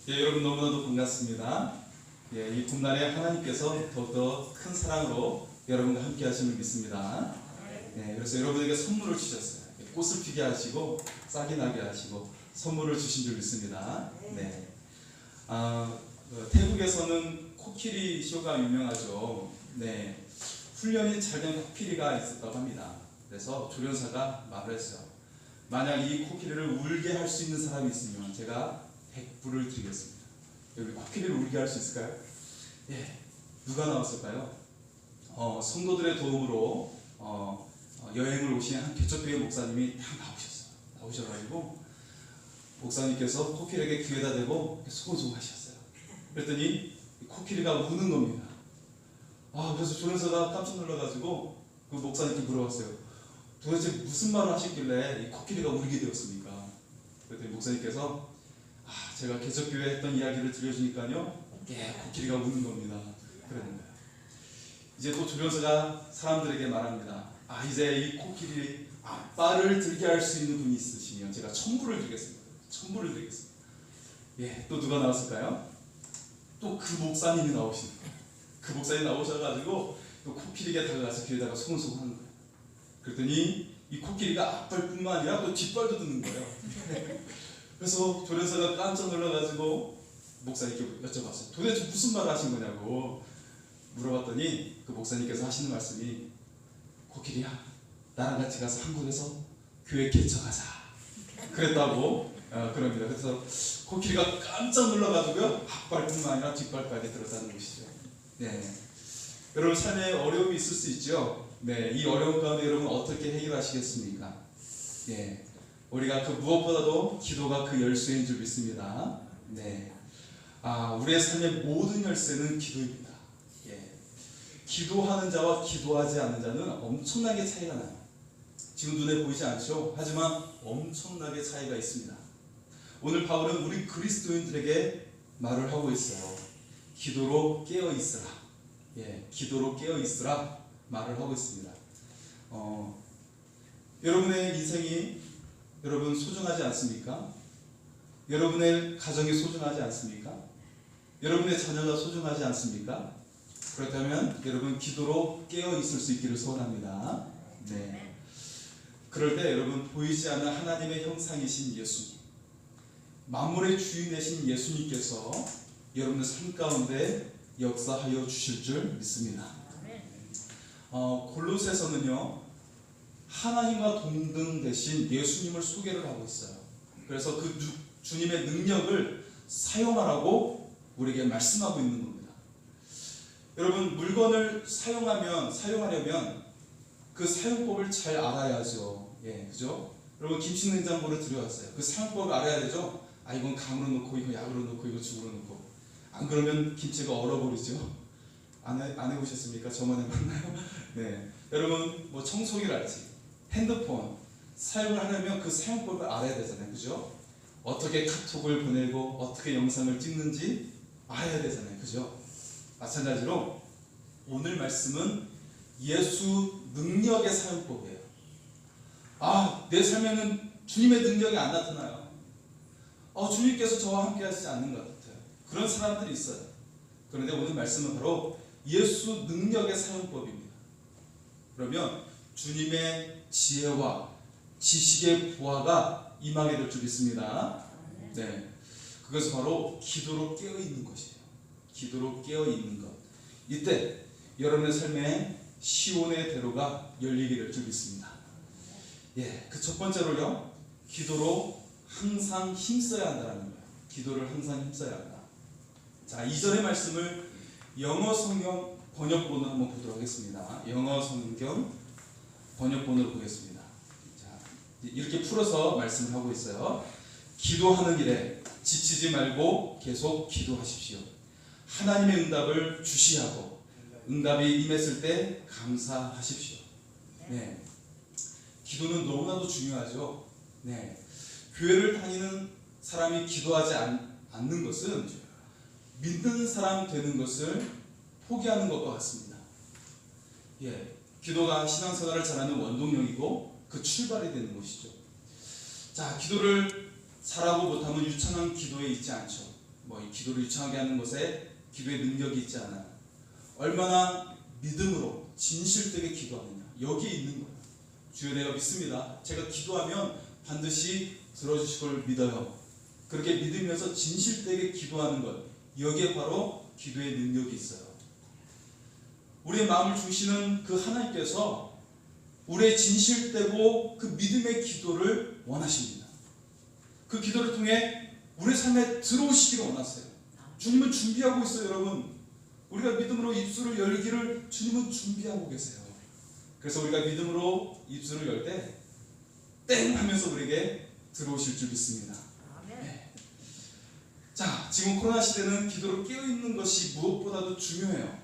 예, 여러분 너무나도 반갑습니다. 예, 이 봄날에 하나님께서 더욱더 큰 사랑으로 여러분과 함께 하심을 믿습니다. 예, 그래서 여러분에게 선물을 주셨어요. 꽃을 피게 하시고 싹이 나게 하시고 선물을 주신 줄 믿습니다. 네. 태국에서는 코끼리 쇼가 유명하죠. 네. 훈련이 잘 된 코끼리가 있었다고 합니다. 그래서 조련사가 말을 했어요. 만약 이 코끼리를 울게 할 수 있는 사람이 있으면 제가 100불을 드리겠습니다. 여기 코끼리를 울게 할 수 있을까요? 예, 누가 나왔을까요? 성도들의 도움으로 여행을 오신 한 개척교회 목사님이 딱 나오셔가지고 목사님께서 코끼리에게 귀에다 대고 소곤소곤 하셨어요. 그랬더니 코끼리가 우는 겁니다. 그래서 조련사가 깜짝 놀라가지고 그 목사님께 물어봤어요. 도대체 무슨 말을 하셨길래 이 코끼리가 울게 되었습니까? 그랬더니 목사님께서 제가 개척교회 했던 이야기를 들려주니까요, 코끼리가 우는 겁니다. 그러는 거예요. 이제 또 조련사가 사람들에게 말합니다. 이제 이 코끼리 아빠를 들게 할 수 있는 분이 있으시면 제가 1000불을 드리겠습니다. 1000불을 드리겠습니다. 예, 또 누가 나왔을까요? 또 그 목사님이 나오신 거예요. 그 목사님이 나오셔가지고 또 코끼리에게 다가가서 귀에다가 소곤소곤 하는 거예요. 그랬더니 이 코끼리가 앞발뿐만 아니라 또 뒷발도 드는 거예요. 그래서 조련사가 깜짝 놀라가지고 목사님께 여쭤봤어요. 도대체 무슨 말을 하신 거냐고 물어봤더니 그 목사님께서 하시는 말씀이, 코끼리야, 나랑 같이 가서 한국에서 교회 개척하자, 그랬다고 그럽니다. 그래서 코끼리가 깜짝 놀라가지고요, 앞발뿐만 아니라 뒷발까지 들었다는 것이죠. 네. 여러분 삶에 어려움이 있을 수 있죠. 네, 이 어려움 가운데 여러분 어떻게 해결하시겠습니까? 네. 우리가 그 무엇보다도 기도가 그 열쇠인 줄 믿습니다. 네. 우리의 삶의 모든 열쇠는 기도입니다. 예. 기도하는 자와 기도하지 않는 자는 엄청나게 차이가 나요. 지금 눈에 보이지 않죠? 하지만 엄청나게 차이가 있습니다. 오늘 바울은 우리 그리스도인들에게 말을 하고 있어요. 기도로 깨어 있으라. 예, 기도로 깨어 있으라 말을 하고 있습니다. 여러분의 인생이 여러분 소중하지 않습니까? 여러분의 가정이 소중하지 않습니까? 여러분의 자녀가 소중하지 않습니까? 그렇다면 여러분 기도로 깨어 있을 수 있기를 소원합니다. 네. 그럴 때 여러분 보이지 않는 하나님의 형상이신 예수님, 만물의 주인이신 예수님께서 여러분의 삶 가운데 역사하여 주실 줄 믿습니다. 골로새서는요, 하나님과 동등 되신 예수님을 소개를 하고 있어요. 그래서 그 주님의 능력을 사용하라고 우리에게 말씀하고 있는 겁니다. 여러분, 물건을 사용하려면 그 사용법을 잘 알아야죠. 예, 그죠? 여러분, 김치냉장고를 들여왔어요. 그 사용법을 알아야 되죠? 이건 강으로 넣고, 이거 약으로 넣고, 이거 죽으로 넣고. 안 그러면 김치가 얼어버리죠. 안 해보셨습니까? 저만 해봤나요? 네. 여러분, 청소기랄지 핸드폰 사용을 하려면 그 사용법을 알아야 되잖아요. 그죠? 어떻게 카톡을 보내고 어떻게 영상을 찍는지 알아야 되잖아요. 그죠? 마찬가지로 오늘 말씀은 예수 능력의 사용법이에요. 내 삶에는 주님의 능력이 안 나타나요. 주님께서 저와 함께 하시지 않는 것 같아요. 그런 사람들이 있어요. 그런데 오늘 말씀은 바로 예수 능력의 사용법입니다. 그러면 주님의 지혜와 지식의 부하가 임하게 될 줄 믿습니다. 네, 그것은 바로 기도로 깨어 있는 것이에요. 기도로 깨어 있는 것. 이때 여러분의 삶에 시온의 대로가 열리게 될 줄 믿습니다. 예, 그 첫 번째로요, 기도로 항상 힘써야 한다는 거예요. 기도를 항상 힘써야 한다. 자, 2절의 말씀을 영어 성경 번역본으로 한번 보도록 하겠습니다. 영어 성경 번역본으로 보겠습니다. 자, 이렇게 풀어서 말씀을 하고 있어요. 기도하는 일에 지치지 말고 계속 기도하십시오. 하나님의 응답을 주시하고 응답이 임했을 때 감사하십시오. 네. 기도는 너무나도 중요하죠. 네. 교회를 다니는 사람이 기도하지 않는 것은 믿는 사람 되는 것을 포기하는 것과 같습니다. 예, 기도가 신앙생활을 잘하는 원동력이고 그 출발이 되는 것이죠. 자, 기도를 잘하고 못하면 유창한 기도에 있지 않죠. 이 기도를 유창하게 하는 것에 기도의 능력이 있지 않아요. 얼마나 믿음으로 진실되게 기도하느냐, 여기에 있는 거예요. 주여, 내가 믿습니다. 제가 기도하면 반드시 들어주실 걸 믿어요. 그렇게 믿으면서 진실되게 기도하는 것, 여기에 바로 기도의 능력이 있어요. 우리의 마음을 주시는 그 하나님께서 우리의 진실되고 그 믿음의 기도를 원하십니다. 그 기도를 통해 우리 삶에 들어오시기를 원하세요. 주님은 준비하고 있어요, 여러분. 우리가 믿음으로 입술을 열기를 주님은 준비하고 계세요. 그래서 우리가 믿음으로 입술을 열 때 땡 하면서 우리에게 들어오실 줄 믿습니다. 네. 자, 지금 코로나 시대는 기도로 깨어있는 것이 무엇보다도 중요해요.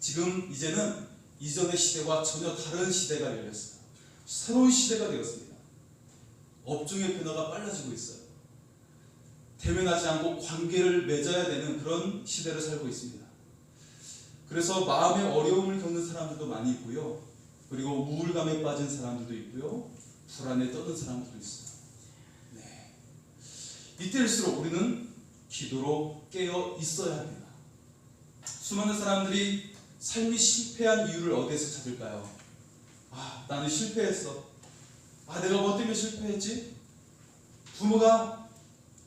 지금 이제는 이전의 시대와 전혀 다른 시대가 열렸어요. 새로운 시대가 되었습니다. 업종의 변화가 빨라지고 있어요. 대면하지 않고 관계를 맺어야 되는 그런 시대를 살고 있습니다. 그래서 마음의 어려움을 겪는 사람들도 많이 있고요. 그리고 우울감에 빠진 사람들도 있고요. 불안에 떠든 사람들도 있어요. 네. 이때일수록 우리는 기도로 깨어 있어야 합니다. 수많은 사람들이 삶이 실패한 이유를 어디에서 찾을까요? 나는 실패했어. 내가 뭐 때문에 실패했지? 부모가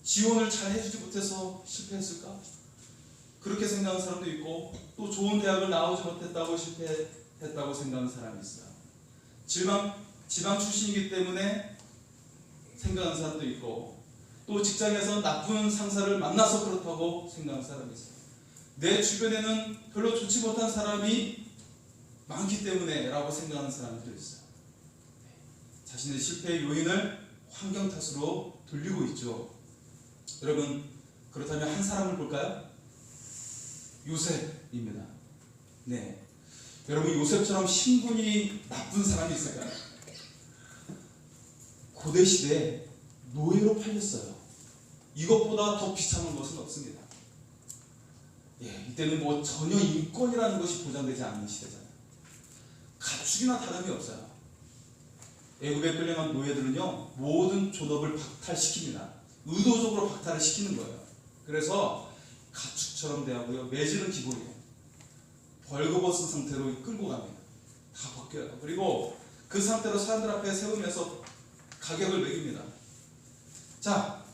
지원을 잘 해주지 못해서 실패했을까? 그렇게 생각하는 사람도 있고, 또 좋은 대학을 나오지 못했다고 실패했다고 생각하는 사람이 있어요. 지방 출신이기 때문에 생각하는 사람도 있고, 또 직장에서 나쁜 상사를 만나서 그렇다고 생각하는 사람이 있어요. 내 주변에는 별로 좋지 못한 사람이 많기 때문에 라고 생각하는 사람들도 있어요. 자신의 실패의 요인을 환경 탓으로 돌리고 있죠. 여러분, 그렇다면 한 사람을 볼까요? 요셉입니다. 네. 여러분, 요셉처럼 신분이 나쁜 사람이 있을까요? 고대 시대에 노예로 팔렸어요. 이것보다 더 비참한 것은 없습니다. 이때는 전혀 인권이라는 것이 보장되지 않는 시대잖아요. 가축이나 다름이 없어요. 애굽에 끌려간 노예들은요, 모든 존업을 박탈시킵니다. 의도적으로 박탈을 시키는 거예요. 그래서 가축처럼 대하고요, 매질은 기본이에요. 벌거벗은 상태로 끌고 갑니다. 다 벗겨요. 그리고 그 상태로 사람들 앞에 세우면서 가격을 매깁니다. 자,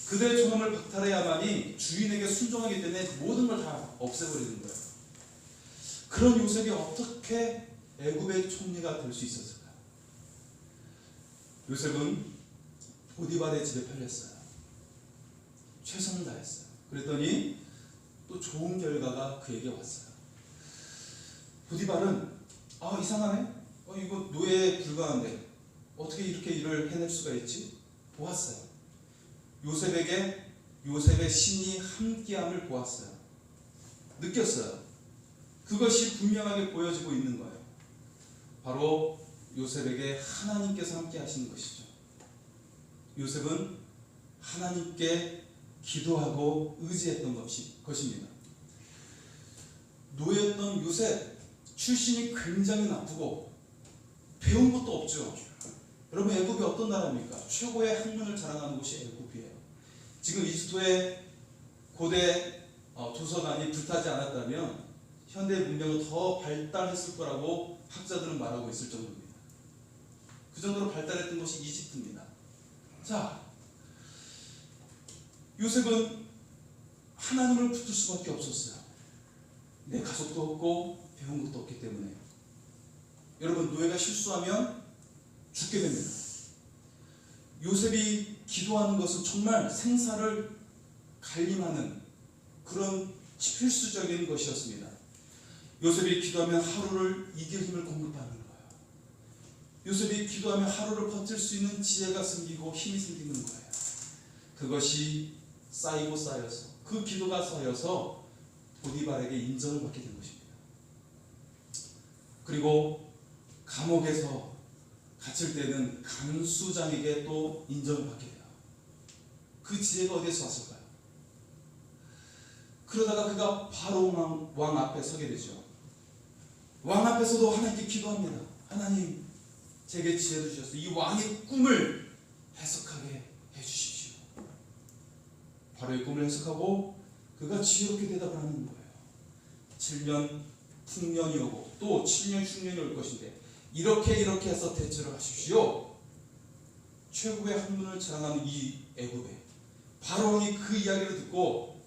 그들의 존엄을 박탈해야만이 주인에게 순종하기 때문에 모든 걸 다 없애버리는 거예요. 그런 요셉이 어떻게 애굽의 총리가 될 수 있었을까요? 요셉은 보디발의 집에 팔렸어요. 최선을 다했어요. 그랬더니 또 좋은 결과가 그에게 왔어요. 보디발은 이상하네? 이거 노예에 불과한데 어떻게 이렇게 일을 해낼 수가 있지? 보았어요. 요셉의 신이 함께함을 보았어요. 느꼈어요. 그것이 분명하게 보여지고 있는 거예요. 바로 요셉에게 하나님께서 함께 하시는 것이죠. 요셉은 하나님께 기도하고 의지했던 것입니다. 노예였던 요셉, 출신이 굉장히 나쁘고 배운 것도 없죠. 여러분, 애굽이 어떤 나라입니까? 최고의 학문을 자랑하는 곳이 애굽이에요. 지금 이집트의 고대 도서관이 불타지 않았다면 현대 문명은 더 발달했을 거라고 학자들은 말하고 있을 정도입니다. 그 정도로 발달했던 것이 이집트입니다. 자, 요셉은 하나님을 붙들 수밖에 없었어요. 내 가족도 없고 배운 것도 없기 때문에. 여러분, 노예가 실수하면 죽게 됩니다. 요셉이 기도하는 것은 정말 생사를 갈림하는 그런 필수적인 것이었습니다. 요셉이 기도하면 하루를 이길 힘을 공급하는 거예요. 요셉이 기도하면 하루를 버틸 수 있는 지혜가 생기고 힘이 생기는 거예요. 그것이 쌓이고 쌓여서, 그 기도가 쌓여서 보디발에게 인정을 받게 된 것입니다. 그리고 감옥에서 갇힐 때는 간수장에게 또 인정을 받게 돼요. 그 지혜가 어디에서 왔을까요? 그러다가 그가 바로 왕 앞에 서게 되죠. 왕 앞에서도 하나님께 기도합니다. 하나님, 제게 지혜를 주셔서 이 왕의 꿈을 해석하게 해주십시오. 바로의 꿈을 해석하고 그가 지혜롭게 대답을 하는 거예요. 7년 풍년이 오고 또 7년 흉년이 올 것인데 이렇게 해서 대처를 하십시오. 최고의 학문을 자랑하는 이 애굽에 바로왕이 그 이야기를 듣고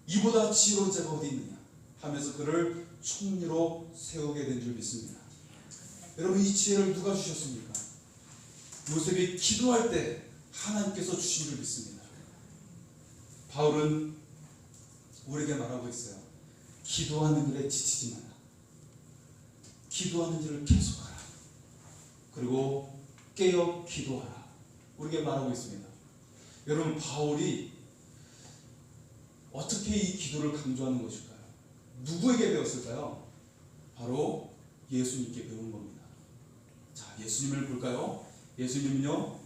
이보다 지혜로운 자가 어디 있느냐 하면서 그를 총리로 세우게 된 줄 믿습니다. 여러분, 이 지혜를 누가 주셨습니까? 요셉이 기도할 때 하나님께서 주신 줄 믿습니다. 바울은 우리에게 말하고 있어요. 기도하는 일에 지치지 마라. 기도하는 일을 계속하라. 그리고 깨어 기도하라. 우리에게 말하고 있습니다. 여러분, 바울이 어떻게 이 기도를 강조하는 것일까요? 누구에게 배웠을까요? 바로 예수님께 배운 겁니다. 자, 예수님을 볼까요? 예수님은요,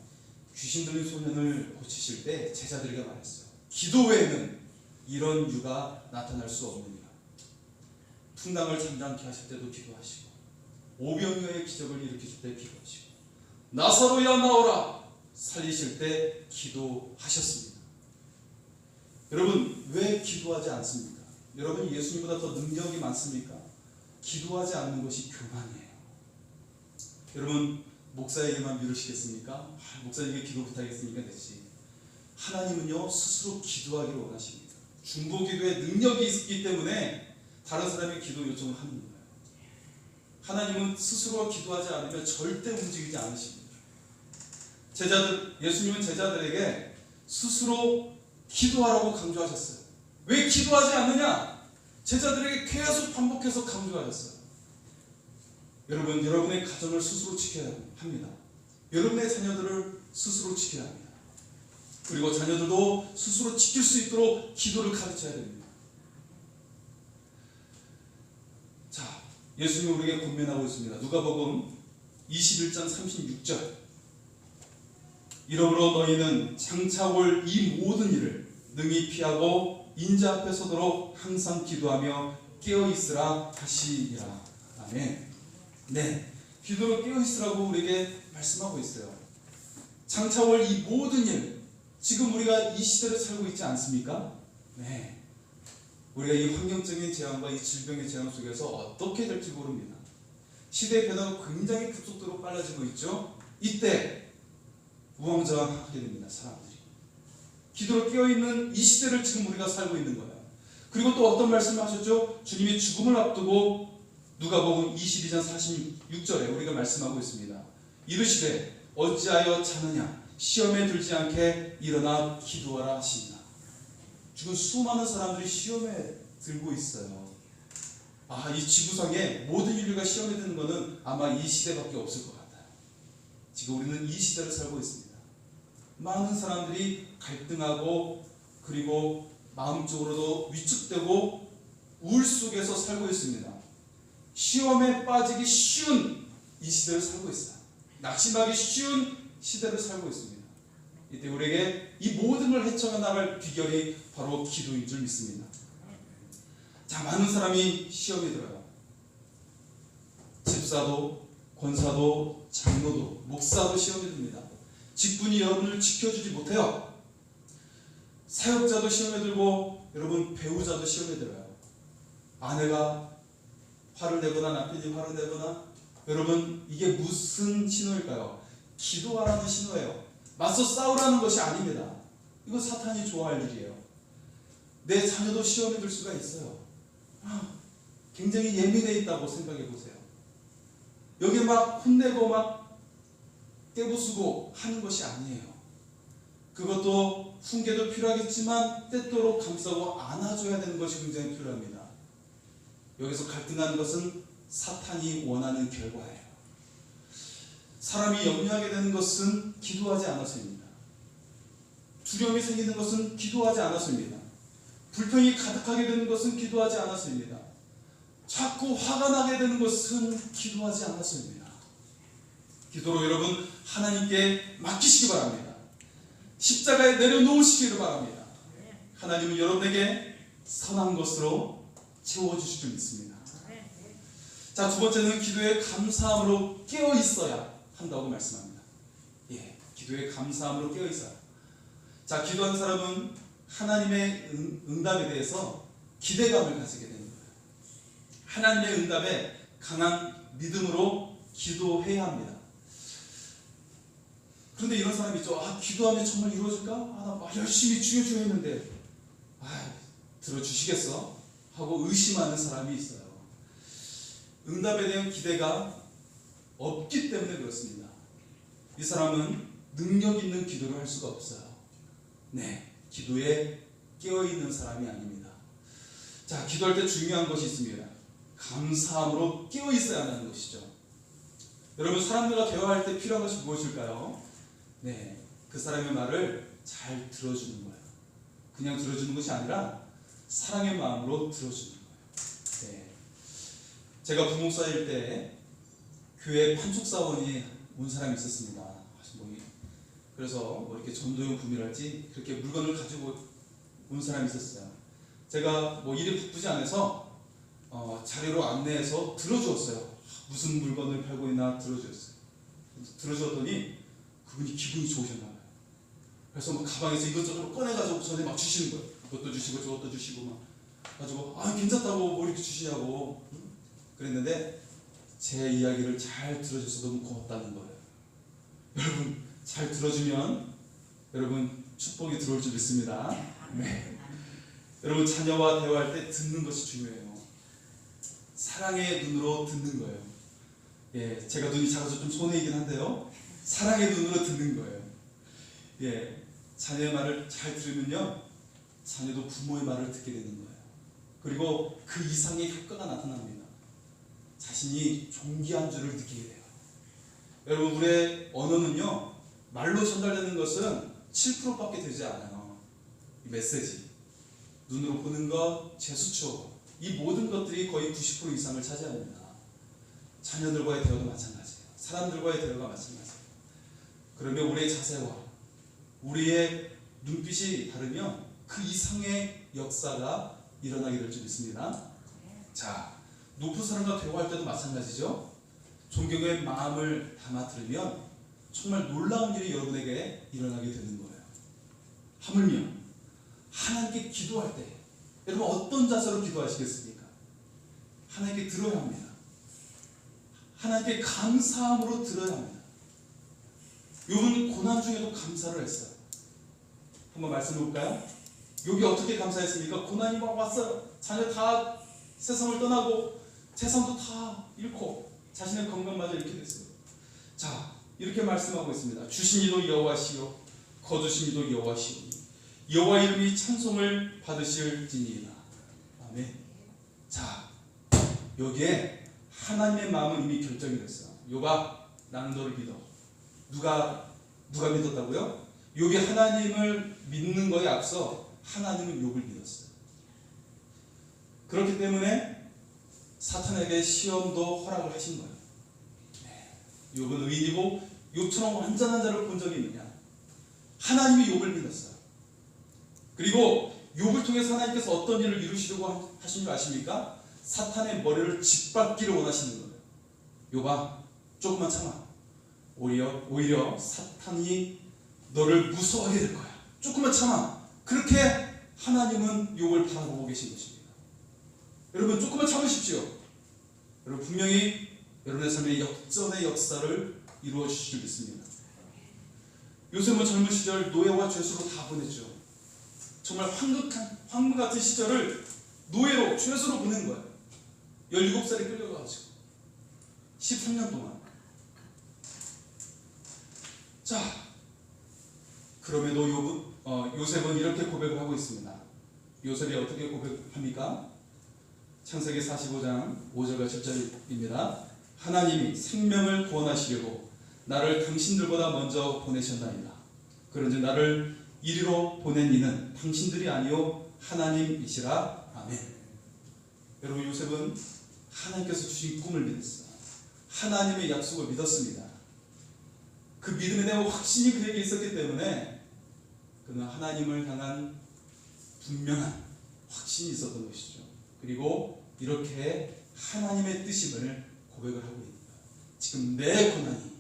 귀신 들린 소년을 고치실 때 제자들에게 말했어요. 기도 외에는 이런 유가 나타날 수 없느니라. 풍랑을 잠잠케 하실 때도 기도하시고, 오병이어의 기적을 일으키실 때 기도하시고, 나사로야 나오라 살리실 때 기도하셨습니다. 여러분, 왜 기도하지 않습니까? 여러분, 예수님보다 더 능력이 많습니까? 기도하지 않는 것이 교만이에요. 여러분, 목사에게만 미루시겠습니까? 목사님에게 기도 부탁했으니까 됐지. 하나님은요, 스스로 기도하기를 원하십니다. 중보기도에 능력이 있기 때문에 다른 사람의 기도 요청을 하는 거예요. 하나님은 스스로 기도하지 않으면 절대 움직이지 않으십니다. 예수님은 제자들에게 스스로 기도하라고 강조하셨어요. 왜 기도하지 않느냐? 제자들에게 계속 반복해서 강조하셨어요. 여러분, 여러분의 가정을 스스로 지켜야 합니다. 여러분의 자녀들을 스스로 지켜야 합니다. 그리고 자녀들도 스스로 지킬 수 있도록 기도를 가르쳐야 됩니다. 자, 예수님이 우리에게 권면하고 있습니다. 누가복음 21장 36절. 이러므로 너희는 장차 올 이 모든 일을 능히 피하고 인자 앞에 서도록 항상 기도하며 깨어있으라 하시니라. 아멘. 네, 기도로 깨어있으라고 우리에게 말씀하고 있어요. 장차 올 이 모든 일, 지금 우리가 이 시대를 살고 있지 않습니까? 네, 우리가 이 환경적인 재앙과 이 질병의 재앙 속에서 어떻게 될지 모릅니다. 시대의 변화가 굉장히 급속도로 빨라지고 있죠. 이때 우왕좌왕하게 됩니다. 사람들이 기도로 깨어있는 이 시대를 지금 우리가 살고 있는 거예요. 그리고 또 어떤 말씀을 하셨죠? 주님이 죽음을 앞두고 누가복음 22장 46절에 우리가 말씀하고 있습니다. 이르시되 어찌하여 자느냐 시험에 들지 않게 일어나 기도하라 하시니라. 지금 수많은 사람들이 시험에 들고 있어요. 이 지구상에 모든 인류가 시험에 드는 것은 아마 이 시대밖에 없을 것 같아요. 지금 우리는 이 시대를 살고 있습니다. 많은 사람들이 갈등하고 그리고 마음적으로도 위축되고 우울 속에서 살고 있습니다. 시험에 빠지기 쉬운 이 시대를 살고 있어요. 낙심하기 쉬운 시대를 살고 있습니다. 이때 우리에게 이 모든 걸 헤쳐나갈 비결이 바로 기도인 줄 믿습니다. 자, 많은 사람이 시험에 들어요. 집사도, 권사도, 장로도, 목사도 시험에 듭니다. 직분이 여러분을 지켜주지 못해요. 사역자도 시험에 들고 여러분 배우자도 시험에 들어요. 아내가 화를 내거나 남편이 화를 내거나, 여러분 이게 무슨 신호일까요? 기도하라는 신호예요. 맞서 싸우라는 것이 아닙니다. 이거 사탄이 좋아할 일이에요. 내 자녀도 시험에 들 수가 있어요. 굉장히 예민해 있다고 생각해 보세요. 여기 막 혼내고 막 깨부수고 하는 것이 아니에요. 그것도 훈계도 필요하겠지만 때때로 감싸고 안아줘야 되는 것이 굉장히 필요합니다. 여기서 갈등하는 것은 사탄이 원하는 결과예요. 사람이 염려하게 되는 것은 기도하지 않아서입니다. 두려움이 생기는 것은 기도하지 않아서입니다. 불평이 가득하게 되는 것은 기도하지 않아서입니다. 자꾸 화가 나게 되는 것은 기도하지 않아서입니다. 기도로 여러분 하나님께 맡기시기 바랍니다. 십자가에 내려놓으시기를 바랍니다. 하나님은 여러분에게 선한 것으로 채워주실 줄 믿습니다. 자, 두 번째는 기도에 감사함으로 깨어 있어야 한다고 말씀합니다. 기도에 감사함으로 깨어 있어야. 자, 기도하는 사람은 하나님의 응답에 대해서 기대감을 가지게 되는 거예요. 하나님의 응답에 강한 믿음으로 기도해야 합니다. 그런데 이런 사람이 있죠. 기도하면 정말 이루어질까? 나 열심히 주여 했는데 들어주시겠어? 하고 의심하는 사람이 있어요. 응답에 대한 기대가 없기 때문에 그렇습니다. 이 사람은 능력 있는 기도를 할 수가 없어요. 기도에 깨어있는 사람이 아닙니다. 자, 기도할 때 중요한 것이 있습니다. 감사함으로 깨어있어야 하는 것이죠. 여러분, 사람들과 대화할 때 필요한 것이 무엇일까요? 그 사람의 말을 잘 들어주는 거예요. 그냥 들어주는 것이 아니라 사랑의 마음으로 들어주는 거예요. 제가 부목사일 때 교회 판촉사원이 온 사람이 있었습니다. 그래서 이렇게 전도용품이랄지 그렇게 물건을 가지고 온 사람이 있었어요. 제가 일이 바쁘지 않아서 자리로 안내해서 들어주었어요. 무슨 물건을 팔고 있나 들어주었어요. 들어주었더니 그분이 기분이 좋으셨나 봐요. 그래서 가방에서 이것저것 꺼내가지고 전에 막 주시는 거예요. 이것도 주시고 저것도 주시고 막 가지고 괜찮다고 뭐 이렇게 주시냐고 그랬는데 제 이야기를 잘 들어줘서 너무 고맙다는 거예요. 여러분, 잘 들어주면 여러분 축복이 들어올 줄 믿습니다. 여러분, 자녀와 대화할 때 듣는 것이 중요해요. 사랑의 눈으로 듣는 거예요. 제가 눈이 작아서 좀 손해이긴 한데요. 사랑의 눈으로 듣는 거예요. 자녀의 말을 잘 들으면요, 자녀도 부모의 말을 듣게 되는 거예요. 그리고 그 이상의 효과가 나타납니다. 자신이 존귀한 줄을 느끼게 돼요. 여러분, 우리의 언어는요, 말로 전달되는 것은 7%밖에 되지 않아요. 이 메시지, 눈으로 보는 것, 제스처, 이 모든 것들이 거의 90% 이상을 차지합니다. 자녀들과의 대화도 마찬가지예요. 사람들과의 대화가 마찬가지예요. 그러면 우리의 자세와 우리의 눈빛이 다르면 그 이상의 역사가 일어나게 될 줄 믿습니다. 자, 높은 사람과 대화할 때도 마찬가지죠. 존경의 마음을 담아 들으면 정말 놀라운 일이 여러분에게 일어나게 되는 거예요. 하물며 하나님께 기도할 때 여러분 어떤 자세로 기도하시겠습니까? 하나님께 들어야 합니다. 하나님께 감사함으로 들어야 합니다. 욥은 고난 중에도 감사를 했어요. 한번 말씀해 볼까요? 욥이 어떻게 감사했습니까? 고난이 막 왔어요. 자녀 다 세상을 떠나고 재산도 다 잃고 자신의 건강마저 잃게 됐어요. 자, 이렇게 말씀하고 있습니다. 주신 이도 여호와시요 거두신 이도 여호와시오니 여호와 이름이 찬송을 받으실지니이다. 아멘. 자, 여기에 하나님의 마음은 이미 결정이 됐어요. 욥아, 나는 너를 믿어. 누가 믿었다고요? 욥이 하나님을 믿는 것에 앞서 하나님은 욥을 믿었어요. 그렇기 때문에 사탄에게 시험도 허락을 하신 거예요. 욥은 의인이고 욥처럼 완전한 자를 본 적이 있느냐? 하나님이 욥을 믿었어요. 그리고 욥을 통해서 하나님께서 어떤 일을 이루시려고 하신 줄 아십니까? 사탄의 머리를 짓밟기를 원하시는 거예요. 욥아, 조금만 참아. 오히려 사탄이 너를 무서워하게 될 거야. 조금만 참아. 그렇게 하나님은 욥을 바라보고 계신 것입니다. 여러분, 조금만 참으십시오. 여러분, 분명히 여러분의 삶의 역전의 역사를 이루어 주실 줄 믿습니다. 요셉은 젊은 시절 노예와 죄수로 다 보냈죠. 정말 황금 같은 시절을 노예로 죄수로 보낸 거예요. 17살에 끌려가가지고 13년 동안. 자, 그럼에도 요셉은 이렇게 고백을 하고 있습니다. 요셉이 어떻게 고백합니까? 창세기 45장 5절과 7절입니다. 하나님이 생명을 구원하시려고 나를 당신들보다 먼저 보내셨나이다. 그런지 나를 이리로 보낸 이는 당신들이 아니요 하나님이시라. 아멘. 여러분, 요셉은 하나님께서 주신 꿈을 믿었어요. 하나님의 약속을 믿었습니다. 그 믿음에 대한 확신이 그에게 있었기 때문에 그는 하나님을 향한 분명한 확신이 있었던 것이죠. 그리고 이렇게 하나님의 뜻임을 고백을 하고 있는 거예요. 지금 내 고난이,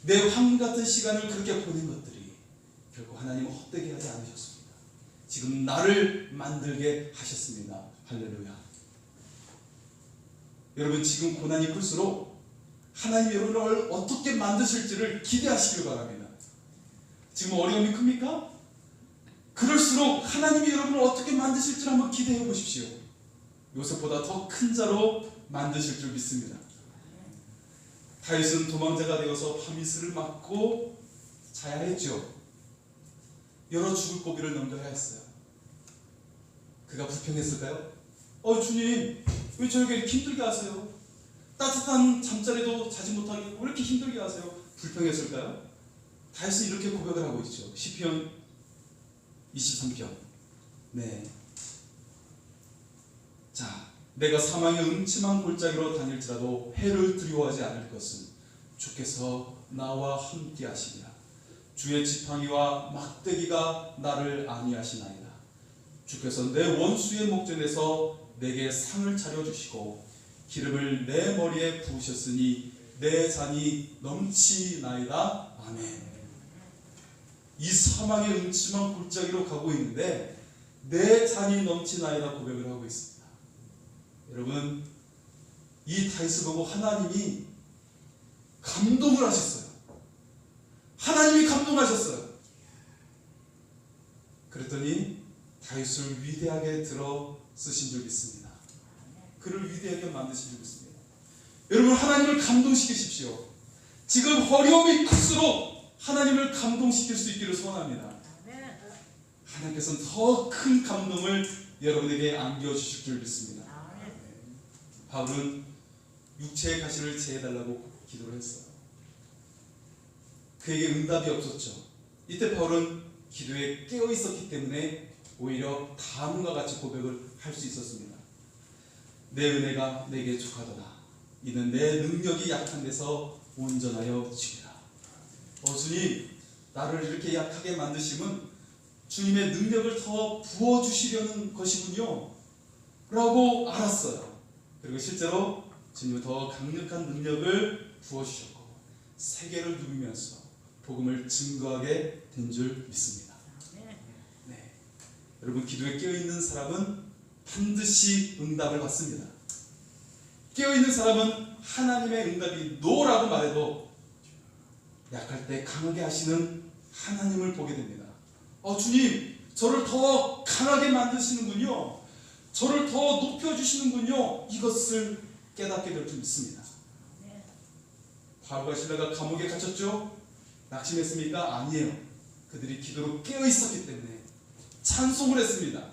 내 황금 같은 시간을 그렇게 보낸 것들이 결코 하나님을 헛되게 하지 않으셨습니다. 지금 나를 만들게 하셨습니다. 할렐루야. 여러분, 지금 고난이 클수록 하나님이 여러분을 어떻게 만드실지를 기대하시길 바랍니다. 지금 어려움이 큽니까? 그럴수록 하나님이 여러분을 어떻게 만드실지를 한번 기대해 보십시오. 요셉보다 더 큰 자로 만드실 줄 믿습니다. 다윗은 도망자가 되어서 밤이슬을 맞고 자야 했죠. 여러 죽을 고비를 넘겨야 했어요. 그가 불평했을까요? 주님, 왜 저에게 이렇게 힘들게 하세요? 따뜻한 잠자리도 자지 못하게 왜 이렇게 힘들게 하세요? 불평했을까요? 다윗은 이렇게 고백을 하고 있죠. 시편 23편. 네. 자, 내가 사망의 음침한 골짜기로 다닐지라도 해를 두려워하지 않을 것은 주께서 나와 함께 하시리라. 주의 지팡이와 막대기가 나를 안위하시나이다. 주께서 내 원수의 목전에서 내게 상을 차려주시고 기름을 내 머리에 부으셨으니 내 잔이 넘치나이다. 아멘. 이 사망의 음침한 골짜기로 가고 있는데 내 잔이 넘치나이다 고백을 하고 있습니다. 여러분, 이 다윗을 보고 하나님이 감동을 하셨어요. 하나님이 감동하셨어요. 그랬더니 다윗을 위대하게 들어 쓰신 줄 믿습니다. 그를 위대하게 만드신 줄 믿습니다. 여러분, 하나님을 감동시키십시오. 지금 어려움이 클수록 하나님을 감동시킬 수 있기를 소원합니다. 하나님께서는 더 큰 감동을 여러분에게 안겨주실 줄 믿습니다. 바울은 육체의 가시를 제해달라고 기도를 했어요. 그에게 응답이 없었죠. 이때 바울은 기도에 깨어 있었기 때문에 오히려 다음과 같이 고백을 할 수 있었습니다. 내 은혜가 내게 족하도다. 이는 내 능력이 약한 데서 온전하여 지리라. 주님, 나를 이렇게 약하게 만드심은 주님의 능력을 더 부어주시려는 것이군요 라고 알았어요. 그리고 실제로 주님은 더 강력한 능력을 부어주셨고 세계를 누비면서 복음을 증거하게 된 줄 믿습니다. 네. 여러분, 기도에 깨어있는 사람은 반드시 응답을 받습니다. 깨어있는 사람은 하나님의 응답이 노라고 말해도 약할 때 강하게 하시는 하나님을 보게 됩니다. 주님, 저를 더 강하게 만드시는군요. 저를 더 높여주시는군요. 이것을 깨닫게 될 줄 믿습니다. 바울과 실라가 감옥에 갇혔죠? 낙심했습니까? 아니에요. 그들이 기도로 깨어있었기 때문에 찬송을 했습니다.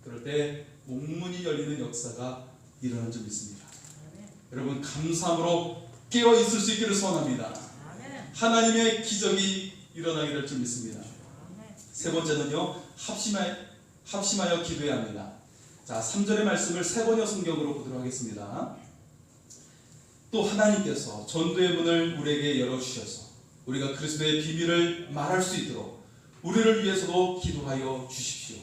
그럴 때 옥문이 열리는 역사가 일어난 줄 믿습니다. 여러분, 감사함으로 깨어있을 수 있기를 소원합니다. 하나님의 기적이 일어나게 될 줄 믿습니다. 세 번째는요, 합심하여 기도해야 합니다. 자, 3절의 말씀을 세 번역 성경으로 보도록 하겠습니다. 또 하나님께서 전도의 문을 우리에게 열어주셔서 우리가 그리스도의 비밀을 말할 수 있도록 우리를 위해서도 기도하여 주십시오.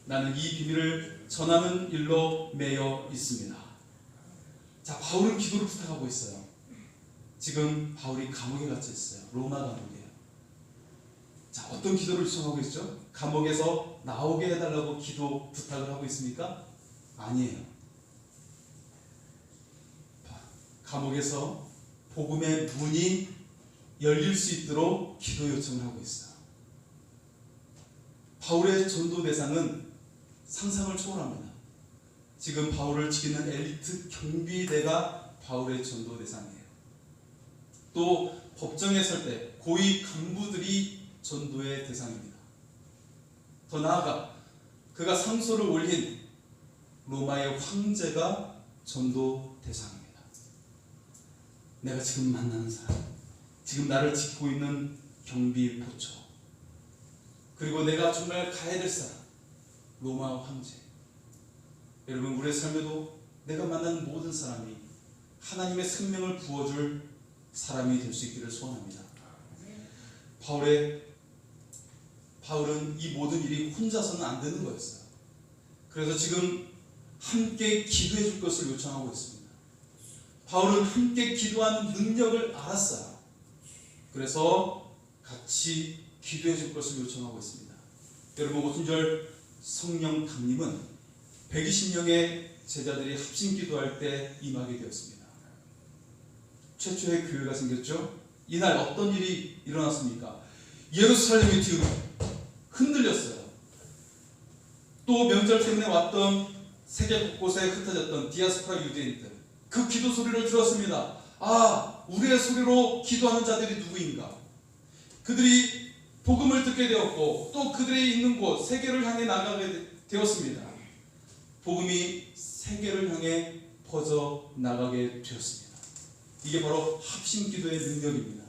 나는 이 비밀을 전하는 일로 매여 있습니다. 자, 바울은 기도를 부탁하고 있어요. 지금 바울이 감옥에 갇혀 있어요. 로마 감옥이에요. 자, 어떤 기도를 요청하고 있죠? 감옥에서 나오게 해달라고 기도 부탁을 하고 있습니까? 아니에요. 감옥에서 복음의 문이 열릴 수 있도록 기도 요청을 하고 있어요. 바울의 전도 대상은 상상을 초월합니다. 지금 바울을 지키는 엘리트 경비대가 바울의 전도 대상이에요. 또 법정에 설 때 고위 간부들이 전도의 대상입니다. 더 나아가 그가 상소를 올린 로마의 황제가 전도 대상입니다. 내가 지금 만나는 사람, 지금 나를 지키고 있는 경비 보초, 그리고 내가 정말 가야 될 사람, 로마 황제. 여러분, 우리의 삶에도 내가 만난 모든 사람이 하나님의 생명을 부어줄 사람이 될 수 있기를 소원합니다. 바울은 이 모든 일이 혼자서는 안 되는 거였어요. 그래서 지금 함께 기도해 줄 것을 요청하고 있습니다. 바울은 함께 기도하는 능력을 알았어요. 그래서 같이 기도해 줄 것을 요청하고 있습니다. 여러분, 5절 성령 강림은 120명의 제자들이 합심 기도할 때 임하게 되었습니다. 최초의 교회가 생겼죠. 이날 어떤 일이 일어났습니까? 예루살렘이 뒤로 흔들렸어요. 또 명절 때문에 왔던 세계 곳곳에 흩어졌던 디아스포라 유대인들, 그 기도 소리를 들었습니다. 아, 우리의 소리로 기도하는 자들이 누구인가? 그들이 복음을 듣게 되었고 또 그들이 있는 곳 세계를 향해 나가게 되었습니다. 복음이 세계를 향해 퍼져 나가게 되었습니다. 이게 바로 합심기도의 능력입니다.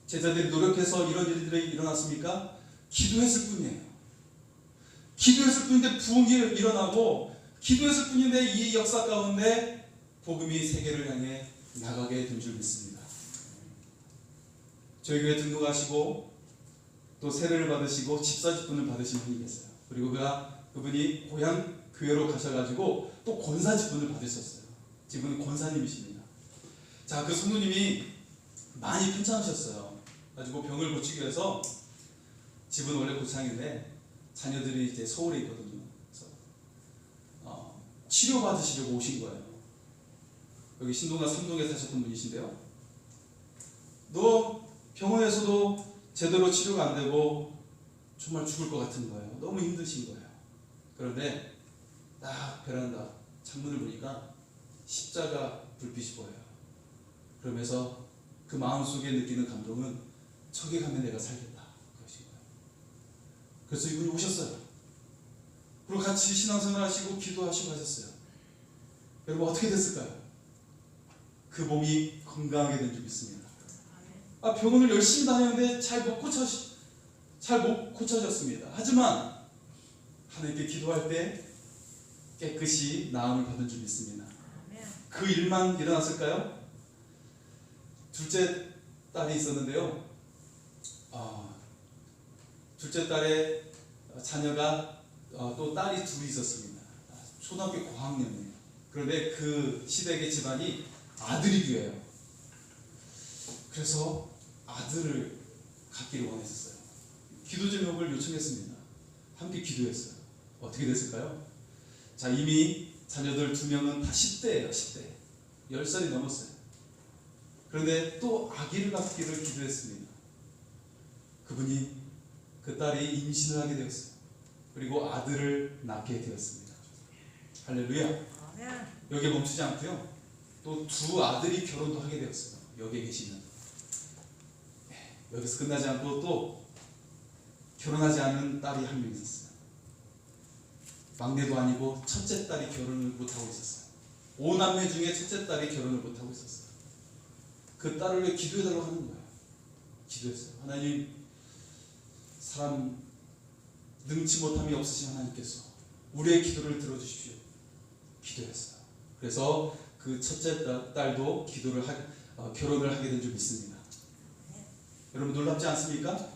제자들이 노력해서 이런 일들이 일어났습니까? 기도했을 뿐이에요. 기도했을 뿐인데 부흥이 일어나고, 기도했을 뿐인데 이 역사 가운데 복음이 세계를 향해 나가게 된 줄 믿습니다. 저희 교회 등록하시고 또 세례를 받으시고 집사직분을 받으신 분이 계세요. 그리고 그분이 고향 교회로 가셔가지고 또 권사직분을 받으셨어요. 지금은 권사님이십니다. 자, 그 성도님이 많이 편찮으셨어요. 가지고 병을 고치기 위해서, 집은 원래 고창인데 자녀들이 이제 서울에 있거든요. 그래서 치료 받으시려고 오신 거예요. 여기 신동나 3동에 사셨던 분이신데요. 너 병원에서도 제대로 치료가 안 되고 정말 죽을 것 같은 거예요. 너무 힘드신 거예요. 그런데 딱 베란다 창문을 보니까 십자가 불빛이 보여요. 그러면서 그 마음속에 느끼는 감동은 저기 가면 내가 살겠다, 그것인 거예요. 그래서 이분이 오셨어요. 그리고 같이 신앙생활 하시고 기도하시고 하셨어요. 여러분 어떻게 됐을까요? 그 몸이 건강하게 된 줄 믿습니다. 병원을 열심히 다녔는데 잘 못 고쳐졌습니다. 하지만 하나님께 기도할 때 깨끗이 나음을 받은 줄 믿습니다. 그 일만 일어났을까요? 둘째 딸이 있었는데요. 둘째 딸의 자녀가 또 딸이 둘이 있었습니다. 초등학교 고학년이에요. 그런데 그 시댁의 집안이 아들이 귀해요. 그래서 아들을 갖기를 원했었어요. 기도 제목을 요청했습니다. 함께 기도했어요. 어떻게 됐을까요? 자, 이미 자녀들 2명은 다 10대예요. 10대. 10살이 넘었어요. 그런데 또 아기를 갖기를 기도했습니다. 그 딸이 임신을 하게 되었어요. 그리고 아들을 낳게 되었습니다. 할렐루야. 여기에 멈추지 않고요. 또 2 아들이 결혼도 하게 되었어요. 여기에 계시는. 여기서 끝나지 않고 또 결혼하지 않은 딸이 1명 있었어요. 막내도 아니고 첫째 딸이 결혼을 못하고 있었어요. 5남매 중에 첫째 딸이 결혼을 못하고 있었어요. 그 딸을 왜 기도해달라고 하는 거예요. 기도했어요. 하나님, 사람 능치 못함이 없으신 하나님께서 우리의 기도를 들어주십시오. 기도했어요. 그래서 그 첫째 딸도 결혼을 하게 된 줄 믿습니다. 여러분 놀랍지 않습니까?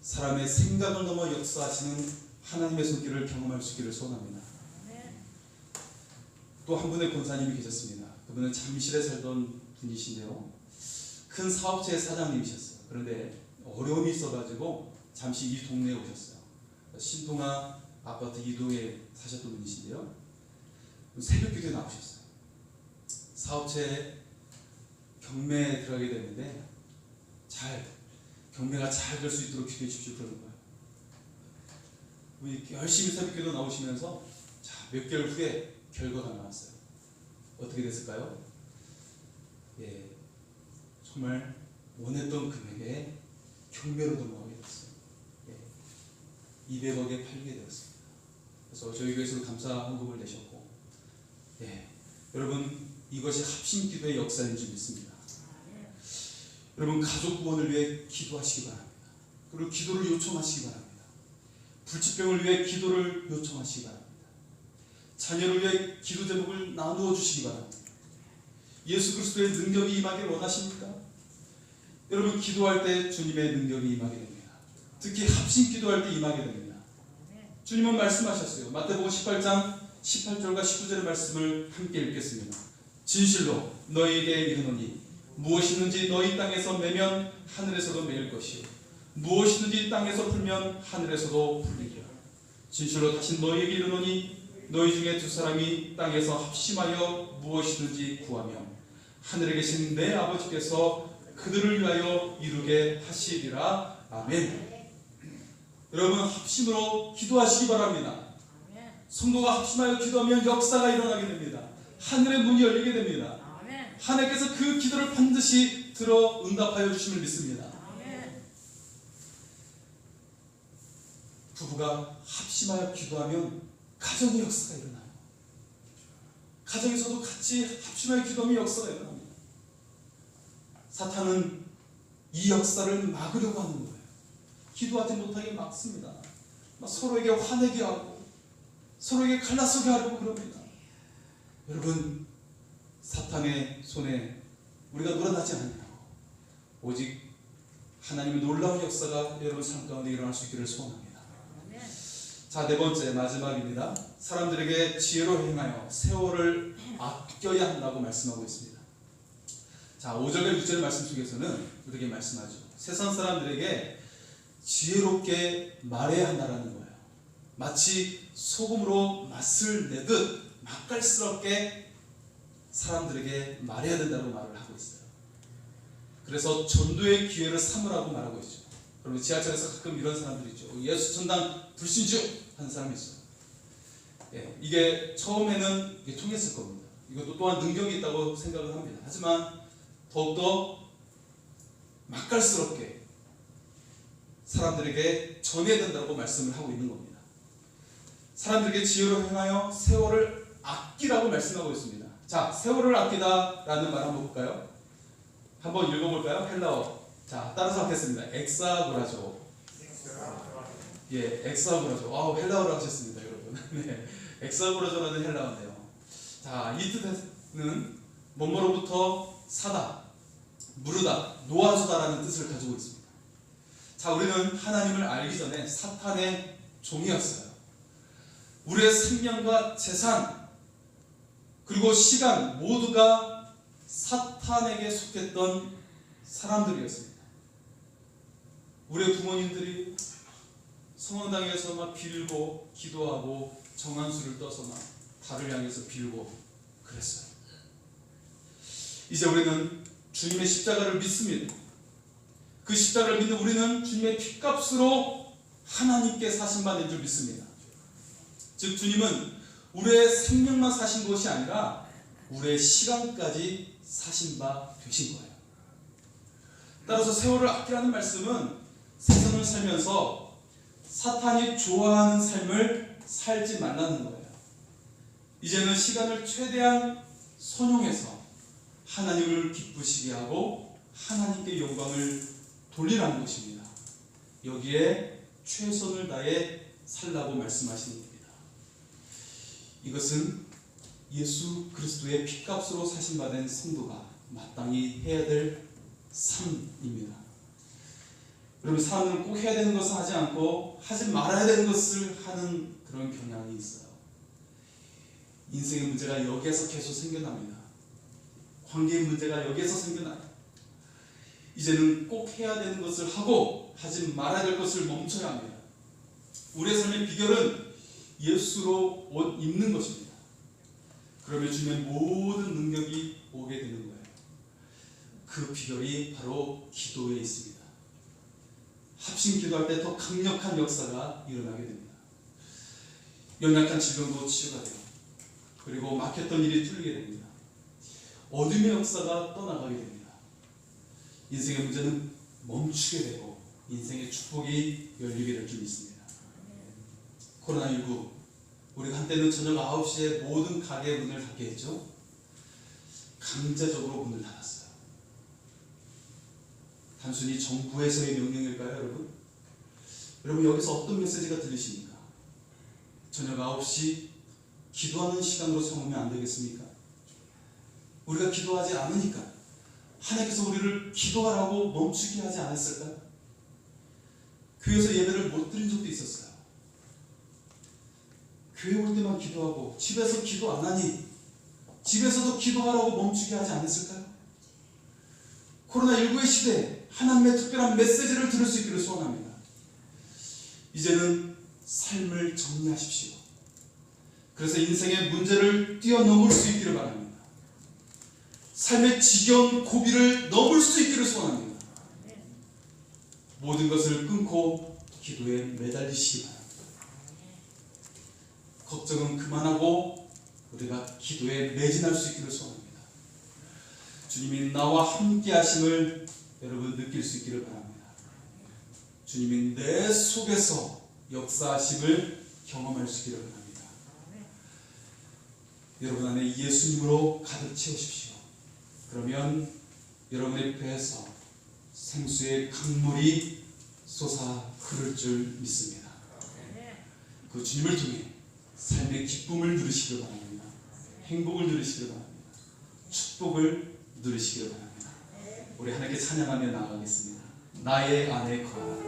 사람의 생각을 넘어 역사하시는 하나님의 손길을 경험할 수 있기를 소원합니다. 또 한 분의 권사님이 계셨습니다. 그분은 잠실에 살던 분이신데요. 큰 사업체의 사장님이셨어요. 그런데 어려움이 있어가지고 잠시 이 동네에 오셨어요. 신동아 아파트 2동에 사셨던 분이신데요. 새벽 기도에 나오셨어요. 사업체에 경매에 들어가게 됐는데 경매가 잘 될 수 있도록 기도해 주십시오. 그러는 거예요. 열심히 새벽 기도 나오시면서 몇 개월 후에 결과가 나왔어요. 어떻게 됐을까요? 정말 원했던 금액에 경매로 넘어가게 됐어요. 200억에 팔리게 되었습니다. 그래서 저희 교회에서도 감사 헌금을 내셨고, 여러분 이것이 합심기도의 역사인 줄 믿습니다. 여러분 가족 구원을 위해 기도하시기 바랍니다. 그리고 기도를 요청하시기 바랍니다. 불치병을 위해 기도를 요청하시기 바랍니다. 자녀를 위해 기도 제목을 나누어 주시기 바랍니다. 예수 그리스도의 능력이 임하기를 원하십니까? 여러분 기도할 때 주님의 능력이 임하게 됩니다. 특히 합심 기도할 때 임하게 됩니다. 주님은 말씀하셨어요. 마태복음 18장 18절과 19절의 말씀을 함께 읽겠습니다. 진실로 너희에게 이르노니 무엇이 있는지 너희 땅에서 매면 하늘에서도 매일 것이요 무엇이든지 땅에서 풀면 하늘에서도 풀리리라. 진실로 다시 너희에게 이르노니 너희 중에 두 사람이 땅에서 합심하여 무엇이든지 구하며 하늘에 계신 내 아버지께서 그들을 위하여 이루게 하시리라. 아멘. 여러분, 합심으로 기도하시기 바랍니다. 성도가 합심하여 기도하면 역사가 일어나게 됩니다. 하늘의 문이 열리게 됩니다. 하나님께서 그 기도를 반드시 들어 응답하여 주심을 믿습니다. 부부가 합심하여 기도하면 가정의 역사가 일어나요. 가정에서도 같이 합심하여 기도하면 역사가 일어납니다. 사탄은 이 역사를 막으려고 하는 거예요. 기도하지 못하게 막습니다. 막 서로에게 화내게 하고 서로에게 갈라서게 하려고 그럽니다. 여러분, 사탄의 손에 우리가 놀아나지 않냐고, 오직 하나님의 놀라운 역사가 여러분 삶 가운데 일어날 수 있기를 소원합니다. 자, 네 번째, 마지막입니다. 사람들에게 지혜로 행하여 세월을 아껴야 한다고 말씀하고 있습니다. 자, 5절과 6절 말씀 속에서는 우리에게 말씀하죠. 세상 사람들에게 지혜롭게 말해야 한다는 거예요. 마치 소금으로 맛을 내듯 맛깔스럽게 사람들에게 말해야 된다고 말을 하고 있어요. 그래서 전도의 기회를 삼으라고 말하고 있죠. 그러면 지하철에서 가끔 이런 사람들이 있죠. 예수 전당 불신주 하는 사람이 있어요. 예, 이게 처음에는 이게 통했을 겁니다. 이것도 또한 능력이 있다고 생각을 합니다. 하지만 더욱더 맛깔스럽게 사람들에게 전해야 된다고 말씀을 하고 있는 겁니다. 사람들에게 지혜로 행하여 세월을 아끼라고 말씀하고 있습니다. 자, 세월을 아끼다라는 말 한번 볼까요? 한번 읽어볼까요? 헬라어. 자, 따라서 하겠습니다. 엑사고라죠. 예, 엑사고라죠. 헬라어를 하셨습니다, 여러분. 네, 엑사고라죠라는 헬라어인데요. 자, 이 뜻은 뭐뭐로부터 사다, 무르다, 놓아주다라는 뜻을 가지고 있습니다. 자, 우리는 하나님을 알기 전에 사탄의 종이었어요. 우리의 생명과 재산 그리고 시간 모두가 사탄에게 속했던 사람들이었습니다. 우리의 부모님들이 성황당에서 막 빌고 기도하고 정한수를 떠서 막 달을 향해서 빌고 그랬어요. 이제 우리는 주님의 십자가를 믿습니다. 그 십자가를 믿는 우리는 주님의 핏값으로 하나님께 사신받은 줄 믿습니다. 즉, 주님은 우리의 생명만 사신 것이 아니라 우리의 시간까지 사신 바 되신 거예요. 따라서 세월을 아끼라는 말씀은 세상을 살면서 사탄이 좋아하는 삶을 살지 말라는 거예요. 이제는 시간을 최대한 선용해서 하나님을 기쁘시게 하고 하나님께 영광을 돌리라는 것입니다. 여기에 최선을 다해 살라고 말씀하시는 겁니다. 이것은 예수 그리스도의 핏값으로 사신받은 성도가 마땅히 해야 될 삶입니다. 여러분, 사람들은 꼭 해야 되는 것을 하지 않고 하지 말아야 되는 것을 하는 그런 경향이 있어요. 인생의 문제가 여기에서 계속 생겨납니다. 관계의 문제가 여기에서 생겨나요. 이제는 꼭 해야 되는 것을 하고 하지 말아야 될 것을 멈춰야 합니다. 우리의 삶의 비결은 예수로 옷 입는 것입니다. 그러면 주님의 모든 능력이 오게 되는 거예요. 그 비결이 바로 기도에 있습니다. 합심 기도할 때 더 강력한 역사가 일어나게 됩니다. 연약한 질병도 치유가 돼요. 그리고 막혔던 일이 뚫리게 됩니다. 어둠의 역사가 떠나가게 됩니다. 인생의 문제는 멈추게 되고 인생의 축복이 열리게 될 줄 믿습니다. 코로나19, 우리가 한때는 저녁 9시에 모든 가게 문을 닫게 했죠. 강제적으로 문을 닫았어요. 단순히 정부에서의 명령일까요, 여러분? 여러분, 여기서 어떤 메시지가 들리십니까? 저녁 9시 기도하는 시간으로 삼으면 안 되겠습니까? 우리가 기도하지 않으니까 하나님께서 우리를 기도하라고 멈추게 하지 않았을까요? 교회에서 예배를 못 드린 적도 있었어요. 교회 올 때만 기도하고 집에서 기도 안 하니 집에서도 기도하라고 멈추게 하지 않았을까요? 코로나19의 시대에 하나님의 특별한 메시지를 들을 수 있기를 소원합니다. 이제는 삶을 정리하십시오. 그래서 인생의 문제를 뛰어넘을 수 있기를 바랍니다. 삶의 지겨운 고비를 넘을 수 있기를 소원합니다. 모든 것을 끊고 기도에 매달리시기 바랍니다. 걱정은 그만하고 우리가 기도에 매진할 수 있기를 소원합니다. 주님이 나와 함께 하심을 여러분 느낄 수 있기를 바랍니다. 주님이 내 속에서 역사하심을 경험할 수 있기를 바랍니다. 여러분 안에 예수님으로 가득 채우십시오. 그러면 여러분의 배에서 생수의 강물이 솟아 흐를 줄 믿습니다. 그 주님을 통해 삶의 기쁨을 누리시길 바랍니다. 행복을 누리시길 바랍니다. 축복을 누리시길 바랍니다. 우리 하나님께 찬양하며 나아가겠습니다. 나의 안에 거하라.